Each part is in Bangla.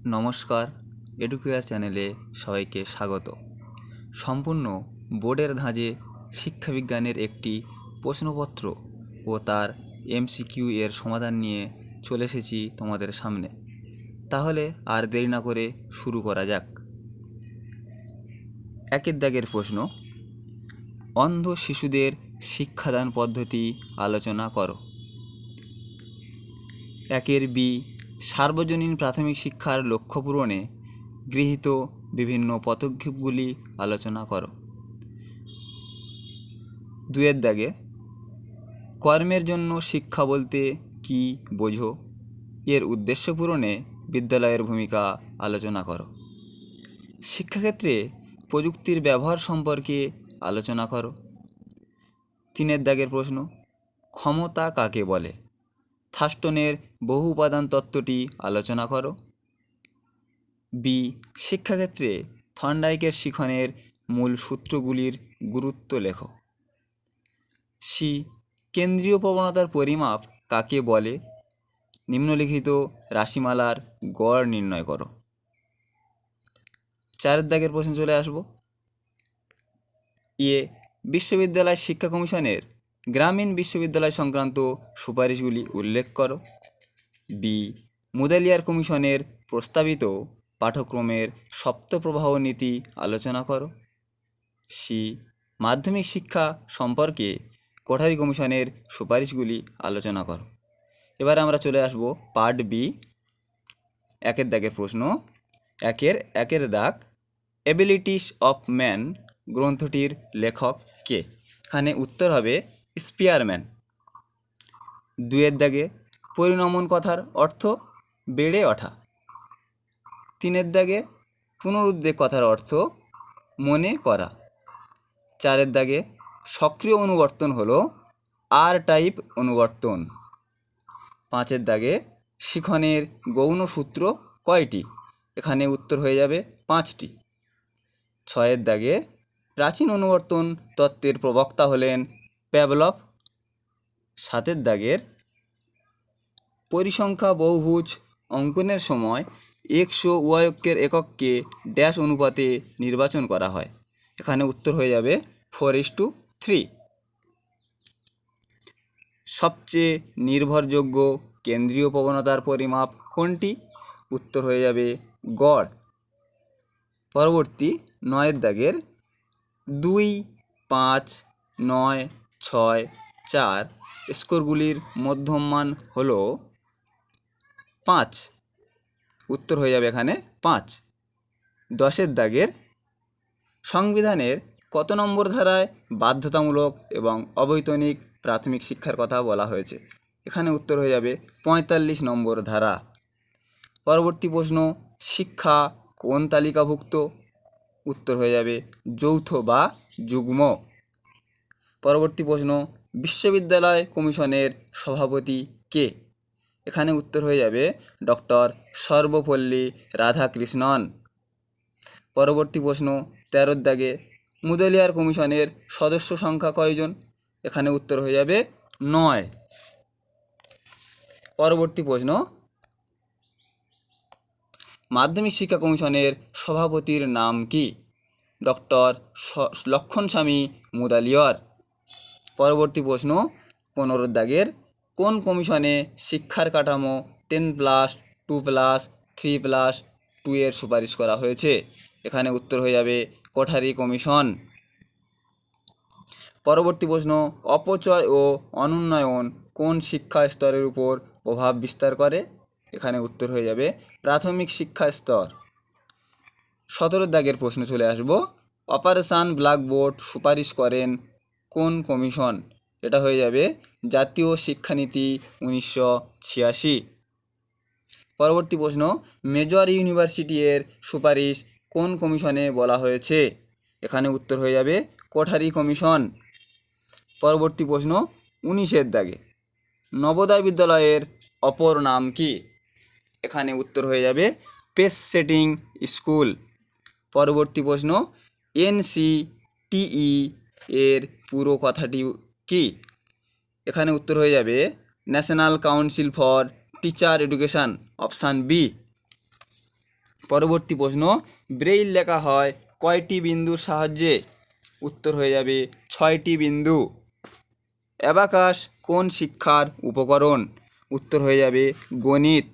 নমস্কার, এডুকেয়ার চ্যানেলে সবাইকে স্বাগত। সম্পূর্ণ বোর্ডের ধাঁজে শিক্ষাবিজ্ঞানের একটি প্রশ্নপত্র ও তার এমসিকিউ এর সমাধান নিয়ে চলে এসেছি তোমাদের সামনে। তাহলে আর দেরি না করে শুরু করা যাক। একের দাগের প্রশ্ন, অন্ধ শিশুদের শিক্ষাদান পদ্ধতি আলোচনা করো। একের বি, সার্বজনীন প্রাথমিক শিক্ষার লক্ষ্য পূরণে গৃহীত বিভিন্ন পদক্ষেপগুলি আলোচনা করো। দুয়ের দাগে, কর্মের জন্য শিক্ষা বলতে কি বোঝো, এর উদ্দেশ্য পূরণে বিদ্যালয়ের ভূমিকা আলোচনা করো। শিক্ষাক্ষেত্রে প্রযুক্তির ব্যবহার সম্পর্কে আলোচনা করো। তিনের দাগের প্রশ্ন, ক্ষমতা কাকে বলে, থার্স্টনের বহু উপাদান তত্ত্বটি আলোচনা করো। বি, শিক্ষাক্ষেত্রে থর্নডাইকের শিখনের মূল সূত্রগুলির গুরুত্ব লেখো। সি, কেন্দ্রীয় প্রবণতার পরিমাপ কাকে বলে, নিম্নলিখিত রাশিমালার গড় নির্ণয় করো। চারের দাগের প্রশ্ন চলে আসব। এ, বিশ্ববিদ্যালয় শিক্ষা কমিশনের গ্রামীণ বিশ্ববিদ্যালয় সংক্রান্ত সুপারিশগুলি উল্লেখ করো। বি, মুদালিয়ার কমিশনের প্রস্তাবিত পাঠ্যক্রমের সপ্তপ্রবাহ নীতি আলোচনা করো। সি, মাধ্যমিক শিক্ষা সম্পর্কে কোঠারি কমিশনের সুপারিশগুলি আলোচনা করো। এবার আমরা চলে আসব পার্ট বি, একের দাগের প্রশ্ন। একের দাগ, এবিলিটিস অফ ম্যান গ্রন্থটির লেখক কে? এখানে উত্তর হবে স্পিয়ারম্যান। দুয়ের দাগে, পরিণমন কথার অর্থ বেড়ে ওঠা। তিনের দাগে, পুনরুদ্বেগ কথার অর্থ মনে করা। চারের দাগে, সক্রিয় অনুবর্তন হলো আর টাইপ অনুবর্তন। পাঁচের দাগে, শিখনের গৌণ সূত্র কয়টি? এখানে উত্তর হয়ে যাবে 5টি। ছয়ের দাগে, প্রাচীন অনুবর্তন তত্ত্বের প্রবক্তা হলেন প্যাভলভ। সাতের দাগের, পরিসংখ্যা বহুভুজ অঙ্কনের সময় x ও y অক্ষের একককে ড্যাশ অনুপাতে নির্বাচন করা হয়। এখানে উত্তর হয়ে যাবে 4:3। সবচেয়ে নির্ভরযোগ্য কেন্দ্রীয় প্রবণতার পরিমাপ কোনটি? উত্তর হয়ে যাবে গড়। পরবর্তী 9এর দাগের, 2, 5, 9, 6, 4 স্কোরগুলির মধ্যম মান হলো 5। উত্তর হয়ে যাবে এখানে 5। 10এর দাগের, সংবিধানের কত নম্বর ধারায় বাধ্যতামূলক এবং অবৈতনিক প্রাথমিক শিক্ষার কথা বলা হয়েছে? এখানে উত্তর হয়ে যাবে 45 নম্বর ধারা। পরবর্তী প্রশ্ন, শিক্ষা কোন তালিকাভুক্ত? উত্তর হয়ে যাবে যৌথ বা যুগ্ম। পরবর্তী প্রশ্ন, বিশ্ববিদ্যালয় কমিশনের সভাপতি কে? এখানে উত্তর হয়ে যাবে ডক্টর সর্বপল্লী রাধাকৃষ্ণন। পরবর্তী প্রশ্ন, 13 দাগে, মুদলিয়ার কমিশনের সদস্য সংখ্যা কয়জন? এখানে উত্তর হয়ে যাবে 9। পরবর্তী প্রশ্ন, মাধ্যমিক শিক্ষা কমিশনের সভাপতির নাম কি? ডক্টর লক্ষণস্বামী মুদালিয়ার। পরবর্তী প্রশ্ন, 15 দাগের, কোন কমিশনে শিক্ষার কাঠামো 10+2+3+2 এর সুপারিশ করা হয়েছে? এখানে উত্তর হয়ে যাবে কোঠারি কমিশন। পরবর্তী প্রশ্ন, অপচয় ও অনুন্নয়ন কোন শিক্ষা স্তরের উপর প্রভাব বিস্তার করে? এখানে উত্তর হয়ে যাবে প্রাথমিক শিক্ষা স্তর। 17 দাগের প্রশ্ন চলে আসব। অপারেশন ব্ল্যাকবোর্ড সুপারিশ করেন কোন কমিশন? এটা হয়ে যাবে জাতীয় শিক্ষানীতি 1986। পরবর্তী প্রশ্ন, মেজর ইউনিভার্সিটি এর সুপারিশ কোন কমিশনে বলা হয়েছে? এখানে উত্তর হয়ে যাবে কোঠারি কমিশন। পরবর্তী প্রশ্ন, 19এর দাগে, নবোদয় বিদ্যালয়ের অপর নাম কি? এখানে উত্তর হয়ে যাবে পেস সেটিং স্কুল। পরবর্তী প্রশ্ন, NCTE এর পুরো কথাটি কি? এখানে উত্তর হয়ে যাবে National Council for Teacher Education, option B. পরবর্তী প্রশ্ন, ব্রেইল লেখা হয় কয়টি বিন্দুর সাহায্যে? উত্তর হয়ে যাবে 6টি বিন্দু। অ্যাবাকাস কোন শিক্ষার উপকরণ? উত্তর হয়ে যাবে গণিত।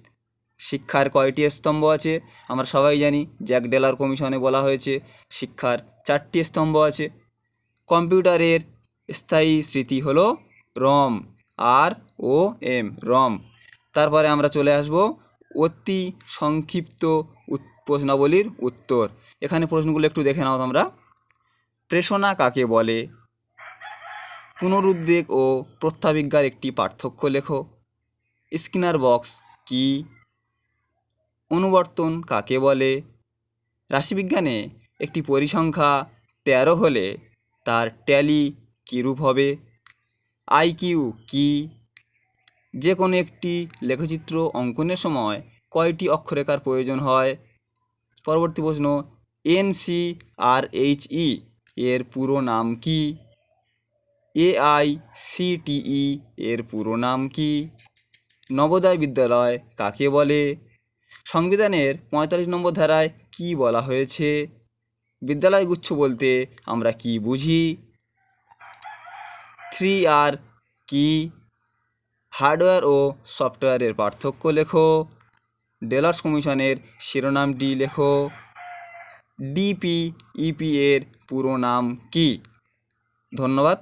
শিক্ষার কয়টি স্তম্ভ আছে? আমরা সবাই জানি, জ্যাক ডেলার কমিশনে বলা হয়েছে শিক্ষার 4টি স্তম্ভ আছে। কম্পিউটারের স্থায়ী স্মৃতি হলো রম, রম। তারপরে আমরা চলে আসব অতি সংক্ষিপ্ত প্রশ্নাবলীর উত্তর। এখানে প্রশ্নগুলো একটু দেখে নাও তোমরা। প্রেষণা কাকে বলে? পুনরুদ্বেগ ও প্রত্যাবিজ্ঞার একটি পার্থক্য লেখো। স্কিনার বক্স কি? অনুবর্তন কাকে বলে? রাশিবিজ্ঞানে একটি পরিসংখ্যা 13 হলে তার ট্যালি কীরূপ হবে? আইকিউ কি? যে কোনো একটি লেখচিত্র অঙ্কনের সময় কয়টি অক্ষরেখার প্রয়োজন হয়? পরবর্তী প্রশ্ন, NCRHE এর পুরো নাম কি? AICTE এর পুরো নাম কি? নবোদয় বিদ্যালয় কাকে বলে? সংবিধানের 45 নম্বর ধারায় কি বলা হয়েছে? বিদ্যালয়গুচ্ছ বলতে আমরা কি বুঝি? 3R কি? হার্ডওয়্যার ও সফটওয়্যারের পার্থক্য লেখো। ডেলার্স কমিশনের শিরোনামটি লেখো। DPEP এর পুরো নাম কি? ধন্যবাদ।